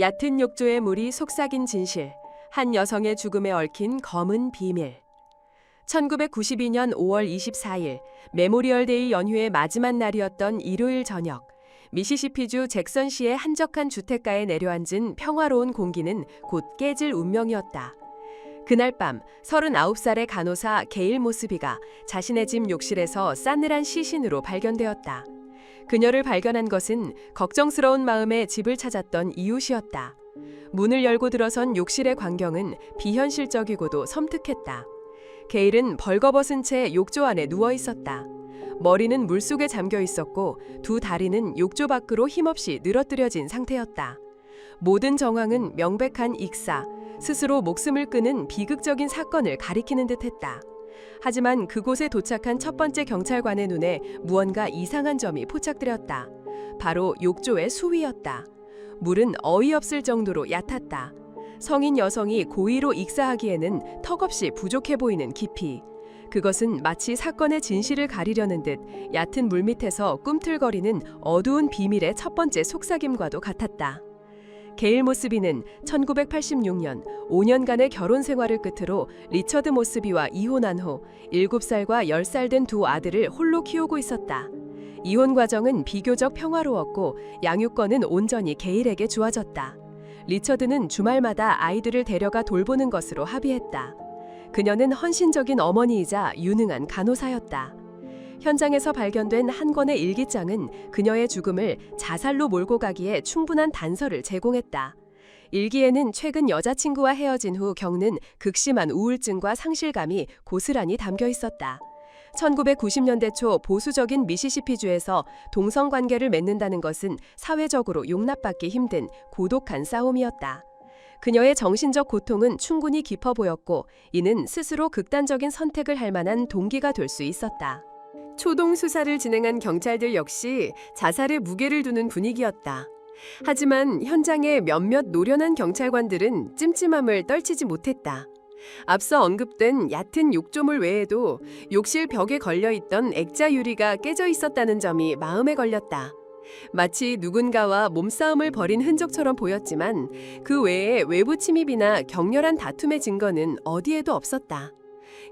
얕은 욕조의 물이 속삭인 진실, 한 여성의 죽음에 얽힌 검은 비밀. 1992년 5월 24일 메모리얼 데이 연휴의 마지막 날이었던 일요일 저녁, 미시시피주 잭선시의 한적한 주택가에 내려앉은 평화로운 공기는 곧 깨질 운명이었다. 그날 밤 39살의 간호사 게일 모스비가 자신의 집 욕실에서 싸늘한 시신으로 발견되었다. 그녀를 발견한 것은 걱정스러운 마음에 집을 찾았던 이웃이었다. 문을 열고 들어선 욕실의 광경은 비현실적이고도 섬뜩했다. 게일은 벌거벗은 채 욕조 안에 누워 있었다. 머리는 물속에 잠겨 있었고 두 다리는 욕조 밖으로 힘없이 늘어뜨려진 상태였다. 모든 정황은 명백한 익사, 스스로 목숨을 끊은 비극적인 사건을 가리키는 듯했다. 하지만 그곳에 도착한 첫 번째 경찰관의 눈에 무언가 이상한 점이 포착되었다. 바로 욕조의 수위였다. 물은 어이없을 정도로 얕았다. 성인 여성이 고의로 익사하기에는 턱없이 부족해 보이는 깊이. 그것은 마치 사건의 진실을 가리려는 듯 얕은 물밑에서 꿈틀거리는 어두운 비밀의 첫 번째 속삭임과도 같았다. 게일 모스비는 1986년 5년간의 결혼 생활을 끝으로 리처드 모스비와 이혼한 후 7살과 10살 된 두 아들을 홀로 키우고 있었다. 이혼 과정은 비교적 평화로웠고 양육권은 온전히 게일에게 주어졌다. 리처드는 주말마다 아이들을 데려가 돌보는 것으로 합의했다. 그녀는 헌신적인 어머니이자 유능한 간호사였다. 현장에서 발견된 한 권의 일기장은 그녀의 죽음을 자살로 몰고 가기에 충분한 단서를 제공했다. 일기에는 최근 여자친구와 헤어진 후 겪는 극심한 우울증과 상실감이 고스란히 담겨 있었다. 1990년대 초 보수적인 미시시피주에서 동성관계를 맺는다는 것은 사회적으로 용납받기 힘든 고독한 싸움이었다. 그녀의 정신적 고통은 충분히 깊어 보였고 이는 스스로 극단적인 선택을 할 만한 동기가 될 수 있었다. 초동 수사를 진행한 경찰들 역시 자살에 무게를 두는 분위기였다. 하지만 현장의 몇몇 노련한 경찰관들은 찜찜함을 떨치지 못했다. 앞서 언급된 얕은 욕조물 외에도 욕실 벽에 걸려있던 액자 유리가 깨져 있었다는 점이 마음에 걸렸다. 마치 누군가와 몸싸움을 벌인 흔적처럼 보였지만 그 외에 외부 침입이나 격렬한 다툼의 증거는 어디에도 없었다.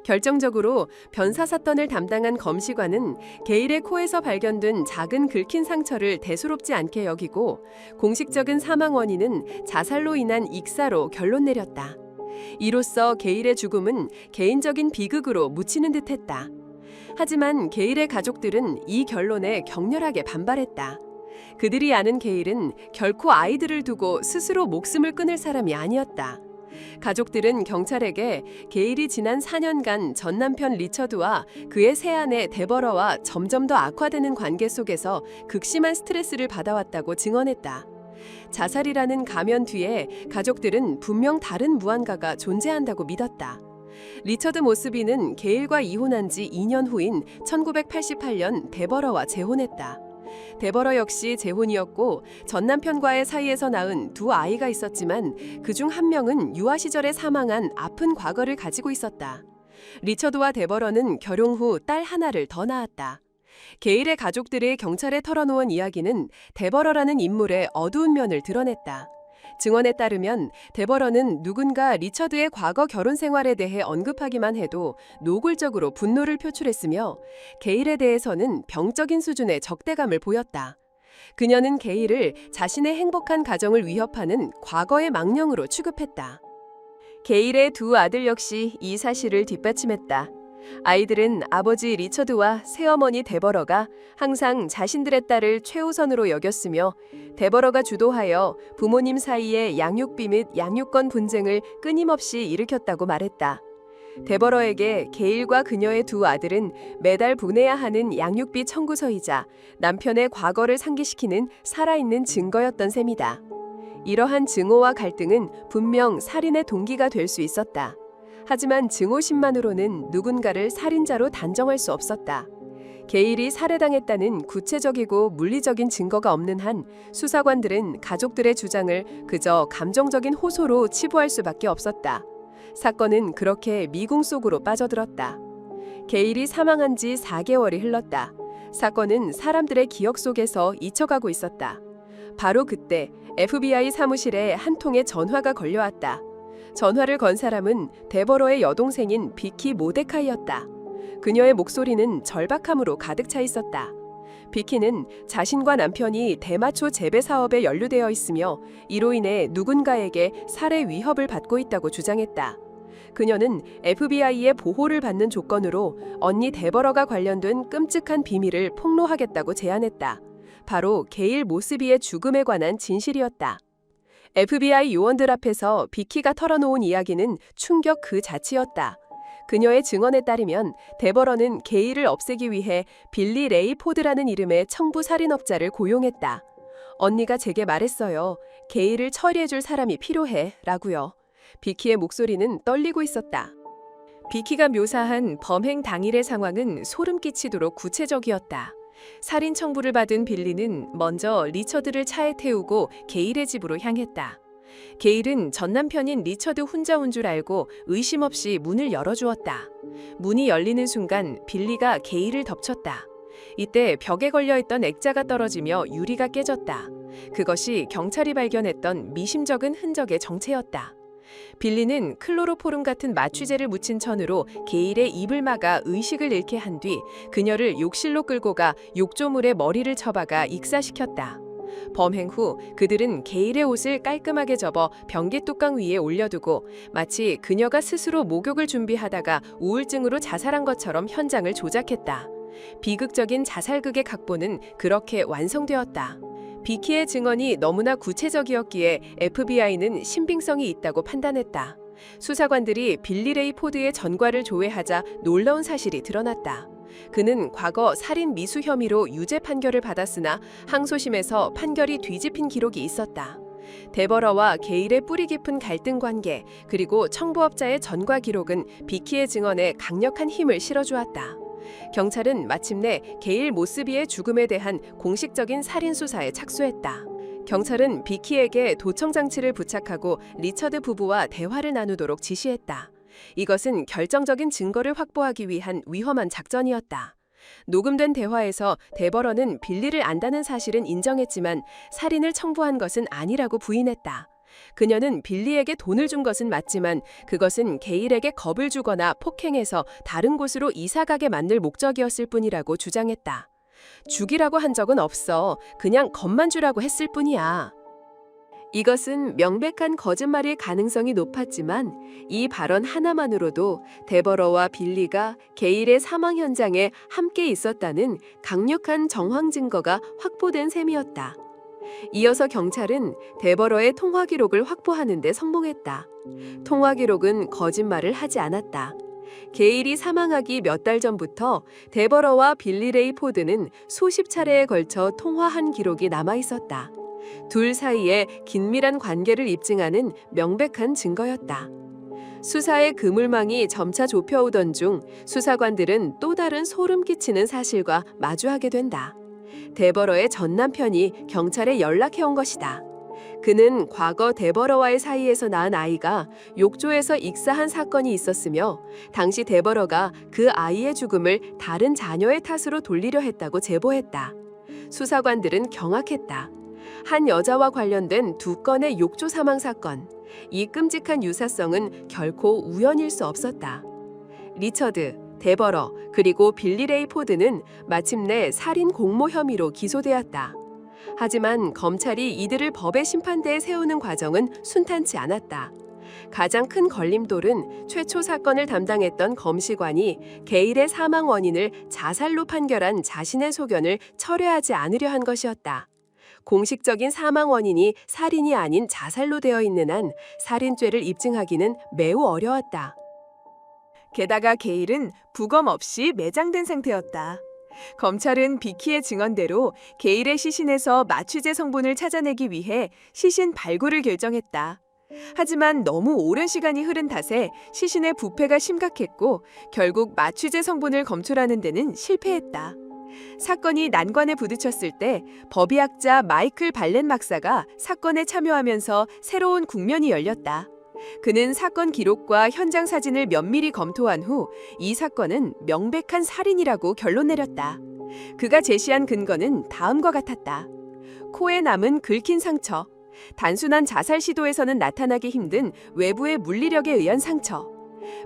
결정적으로 변사 사건을 담당한 검시관은 게일의 코에서 발견된 작은 긁힌 상처를 대수롭지 않게 여기고 공식적인 사망 원인은 자살로 인한 익사로 결론 내렸다. 이로써 게일의 죽음은 개인적인 비극으로 묻히는 듯했다. 하지만 게일의 가족들은 이 결론에 격렬하게 반발했다. 그들이 아는 게일은 결코 아이들을 두고 스스로 목숨을 끊을 사람이 아니었다. 가족들은 경찰에게 게일이 지난 4년간 전 남편 리처드와 그의 새 아내 데버러와 점점 더 악화되는 관계 속에서 극심한 스트레스를 받아왔다고 증언했다. 자살이라는 가면 뒤에 가족들은 분명 다른 무언가가 존재한다고 믿었다. 리처드 모스비는 게일과 이혼한 지 2년 후인 1988년 데버러와 재혼했다. 데버러 역시 재혼이었고 전 남편과의 사이에서 낳은 두 아이가 있었지만 그중 한 명은 유아 시절에 사망한 아픈 과거를 가지고 있었다. 리처드와 데버러는 결혼 후 딸 하나를 더 낳았다. 게일의 가족들의 경찰에 털어놓은 이야기는 데버러라는 인물의 어두운 면을 드러냈다. 증언에 따르면 데버러는 누군가 리처드의 과거 결혼 생활에 대해 언급하기만 해도 노골적으로 분노를 표출했으며 게일에 대해서는 병적인 수준의 적대감을 보였다. 그녀는 게일을 자신의 행복한 가정을 위협하는 과거의 망령으로 취급했다. 게일의 두 아들 역시 이 사실을 뒷받침했다. 아이들은 아버지 리처드와 새어머니 데버러가 항상 자신들의 딸을 최우선으로 여겼으며 데버러가 주도하여 부모님 사이의 양육비 및 양육권 분쟁을 끊임없이 일으켰다고 말했다. 데버러에게 게일과 그녀의 두 아들은 매달 보내야 하는 양육비 청구서이자 남편의 과거를 상기시키는 살아있는 증거였던 셈이다. 이러한 증오와 갈등은 분명 살인의 동기가 될 수 있었다. 하지만 증오심만으로는 누군가를 살인자로 단정할 수 없었다. 게일이 살해당했다는 구체적이고 물리적인 증거가 없는 한 수사관들은 가족들의 주장을 그저 감정적인 호소로 치부할 수밖에 없었다. 사건은 그렇게 미궁 속으로 빠져들었다. 게일이 사망한 지 4개월이 흘렀다. 사건은 사람들의 기억 속에서 잊혀가고 있었다. 바로 그때 FBI 사무실에 한 통의 전화가 걸려왔다. 전화를 건 사람은 데버러의 여동생인 비키 모데카이였다. 그녀의 목소리는 절박함으로 가득 차 있었다. 비키는 자신과 남편이 대마초 재배 사업에 연루되어 있으며 이로 인해 누군가에게 살해 위협을 받고 있다고 주장했다. 그녀는 FBI의 보호를 받는 조건으로 언니 데버러가 관련된 끔찍한 비밀을 폭로하겠다고 제안했다. 바로 게일 모스비의 죽음에 관한 진실이었다. FBI 요원들 앞에서 비키가 털어놓은 이야기는 충격 그 자체였다. 그녀의 증언에 따르면 데버러는 게일을 없애기 위해 빌리 레이 포드라는 이름의 청부 살인업자를 고용했다. 언니가 제게 말했어요. 게일을 처리해줄 사람이 필요해 라고요. 비키의 목소리는 떨리고 있었다. 비키가 묘사한 범행 당일의 상황은 소름 끼치도록 구체적이었다. 살인 청부를 받은 빌리는 먼저 리처드를 차에 태우고 게일의 집으로 향했다. 게일은 전 남편인 리처드 혼자 온 줄 알고 의심 없이 문을 열어주었다. 문이 열리는 순간 빌리가 게일을 덮쳤다. 이때 벽에 걸려있던 액자가 떨어지며 유리가 깨졌다. 그것이 경찰이 발견했던 미심쩍은 흔적의 정체였다. 빌리는 클로로포름 같은 마취제를 묻힌 천으로 게일의 입을 막아 의식을 잃게 한 뒤 그녀를 욕실로 끌고 가 욕조물에 머리를 쳐박아 익사시켰다. 범행 후 그들은 게일의 옷을 깔끔하게 접어 변기 뚜껑 위에 올려두고 마치 그녀가 스스로 목욕을 준비하다가 우울증으로 자살한 것처럼 현장을 조작했다. 비극적인 자살극의 각본은 그렇게 완성되었다. 비키의 증언이 너무나 구체적이었기에 FBI는 신빙성이 있다고 판단했다. 수사관들이 빌리 레이 포드의 전과를 조회하자 놀라운 사실이 드러났다. 그는 과거 살인 미수 혐의로 유죄 판결을 받았으나 항소심에서 판결이 뒤집힌 기록이 있었다. 데버러와 게일의 뿌리 깊은 갈등 관계 그리고 청부업자의 전과 기록은 비키의 증언에 강력한 힘을 실어주었다. 경찰은 마침내 게일 모스비의 죽음에 대한 공식적인 살인 수사에 착수했다. 경찰은 비키에게 도청 장치를 부착하고 리처드 부부와 대화를 나누도록 지시했다. 이것은 결정적인 증거를 확보하기 위한 위험한 작전이었다. 녹음된 대화에서 데버러는 빌리를 안다는 사실은 인정했지만 살인을 청부한 것은 아니라고 부인했다. 그녀는 빌리에게 돈을 준 것은 맞지만 그것은 게일에게 겁을 주거나 폭행해서 다른 곳으로 이사가게 만들 목적이었을 뿐이라고 주장했다. 죽이라고 한 적은 없어. 그냥 겁만 주라고 했을 뿐이야. 이것은 명백한 거짓말일 가능성이 높았지만 이 발언 하나만으로도 데버러와 빌리가 게일의 사망 현장에 함께 있었다는 강력한 정황 증거가 확보된 셈이었다. 이어서 경찰은 데버러의 통화 기록을 확보하는 데 성공했다. 통화 기록은 거짓말을 하지 않았다. 게일이 사망하기 몇 달 전부터 데버러와 빌리 레이 포드는 수십 차례에 걸쳐 통화한 기록이 남아 있었다. 둘 사이에 긴밀한 관계를 입증하는 명백한 증거였다. 수사의 그물망이 점차 좁혀오던 중 수사관들은 또 다른 소름 끼치는 사실과 마주하게 된다. 데버러의 전 남편이 경찰에 연락해온 것이다. 그는 과거 데버러와의 사이에서 낳은 아이가 욕조에서 익사한 사건이 있었으며 당시 데버러가 그 아이의 죽음을 다른 자녀의 탓으로 돌리려 했다고 제보했다. 수사관들은 경악했다. 한 여자와 관련된 두 건의 욕조 사망 사건. 이 끔찍한 유사성은 결코 우연일 수 없었다. 리처드, 데버러, 그리고 빌리 레이 포드는 마침내 살인 공모 혐의로 기소되었다. 하지만 검찰이 이들을 법의 심판대에 세우는 과정은 순탄치 않았다. 가장 큰 걸림돌은 최초 사건을 담당했던 검시관이 게일의 사망 원인을 자살로 판결한 자신의 소견을 철회하지 않으려 한 것이었다. 공식적인 사망 원인이 살인이 아닌 자살로 되어 있는 한 살인죄를 입증하기는 매우 어려웠다. 게다가 게일은 부검 없이 매장된 상태였다. 검찰은 비키의 증언대로 게일의 시신에서 마취제 성분을 찾아내기 위해 시신 발굴을 결정했다. 하지만 너무 오랜 시간이 흐른 탓에 시신의 부패가 심각했고 결국 마취제 성분을 검출하는 데는 실패했다. 사건이 난관에 부딪혔을 때 법의학자 마이클 발렌 박사가 사건에 참여하면서 새로운 국면이 열렸다. 그는 사건 기록과 현장 사진을 면밀히 검토한 후 이 사건은 명백한 살인이라고 결론 내렸다. 그가 제시한 근거는 다음과 같았다. 코에 남은 긁힌 상처, 단순한 자살 시도에서는 나타나기 힘든 외부의 물리력에 의한 상처,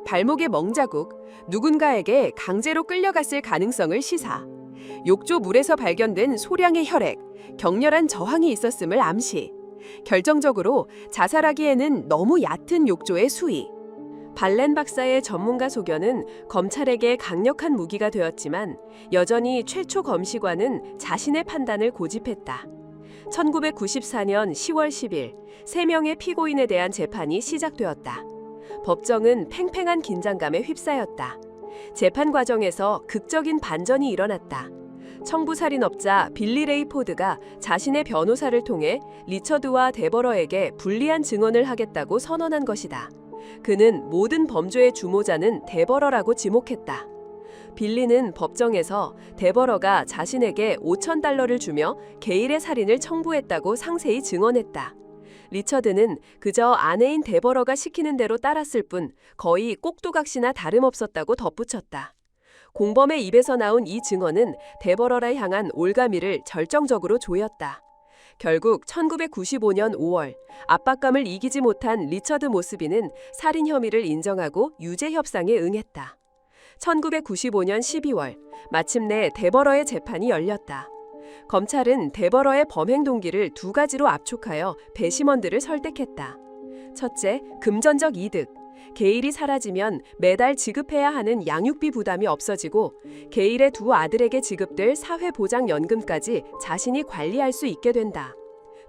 발목의 멍자국, 누군가에게 강제로 끌려갔을 가능성을 시사, 욕조 물에서 발견된 소량의 혈액, 격렬한 저항이 있었음을 암시, 결정적으로 자살하기에는 너무 얕은 욕조의 수위. 발렌 박사의 전문가 소견은 검찰에게 강력한 무기가 되었지만 여전히 최초 검시관은 자신의 판단을 고집했다. 1994년 10월 10일 3명의 피고인에 대한 재판이 시작되었다. 법정은 팽팽한 긴장감에 휩싸였다. 재판 과정에서 극적인 반전이 일어났다. 청부살인업자 빌리 레이 포드가 자신의 변호사를 통해 리처드와 데버러에게 불리한 증언을 하겠다고 선언한 것이다. 그는 모든 범죄의 주모자는 데버러라고 지목했다. 빌리는 법정에서 데버러가 자신에게 $5,000를 주며 게일의 살인을 청부했다고 상세히 증언했다. 리처드는 그저 아내인 데버러가 시키는 대로 따랐을 뿐 거의 꼭두각시나 다름없었다고 덧붙였다. 공범의 입에서 나온 이 증언은 데버러를 향한 올가미를 절정적으로 조였다. 결국 1995년 5월 압박감을 이기지 못한 리처드 모스비는 살인 혐의를 인정하고 유죄 협상에 응했다. 1995년 12월 마침내 데버러의 재판이 열렸다. 검찰은 데버러의 범행 동기를 2가지로 압축하여 배심원들을 설득했다. 첫째, 금전적 이득. 게일이 사라지면 매달 지급해야 하는 양육비 부담이 없어지고 게일의 2 아들에게 지급될 사회보장연금까지 자신이 관리할 수 있게 된다.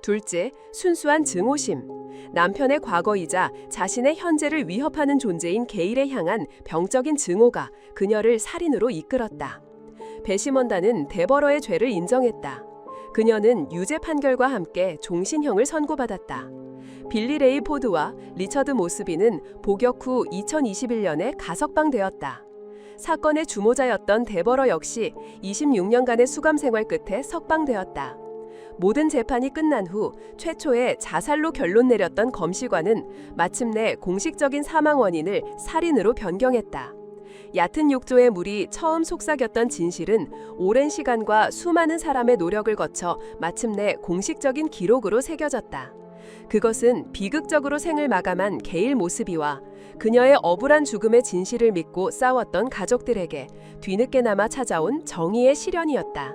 둘째, 순수한 증오심. 남편의 과거이자 자신의 현재를 위협하는 존재인 게일에 향한 병적인 증오가 그녀를 살인으로 이끌었다. 배심원단은 데버러의 죄를 인정했다. 그녀는 유죄 판결과 함께 종신형을 선고받았다. 빌리 레이 포드와 리처드 모스비는 복역 후 2021년에 가석방되었다. 사건의 주모자였던 데버러 역시 26년간의 수감 생활 끝에 석방되었다. 모든 재판이 끝난 후 최초의 자살로 결론 내렸던 검시관은 마침내 공식적인 사망 원인을 살인으로 변경했다. 얕은 욕조의 물이 처음 속삭였던 진실은 오랜 시간과 수많은 사람의 노력을 거쳐 마침내 공식적인 기록으로 새겨졌다. 그것은 비극적으로 생을 마감한 게일 모스비와 그녀의 억울한 죽음의 진실을 믿고 싸웠던 가족들에게 뒤늦게나마 찾아온 정의의 실현이었다.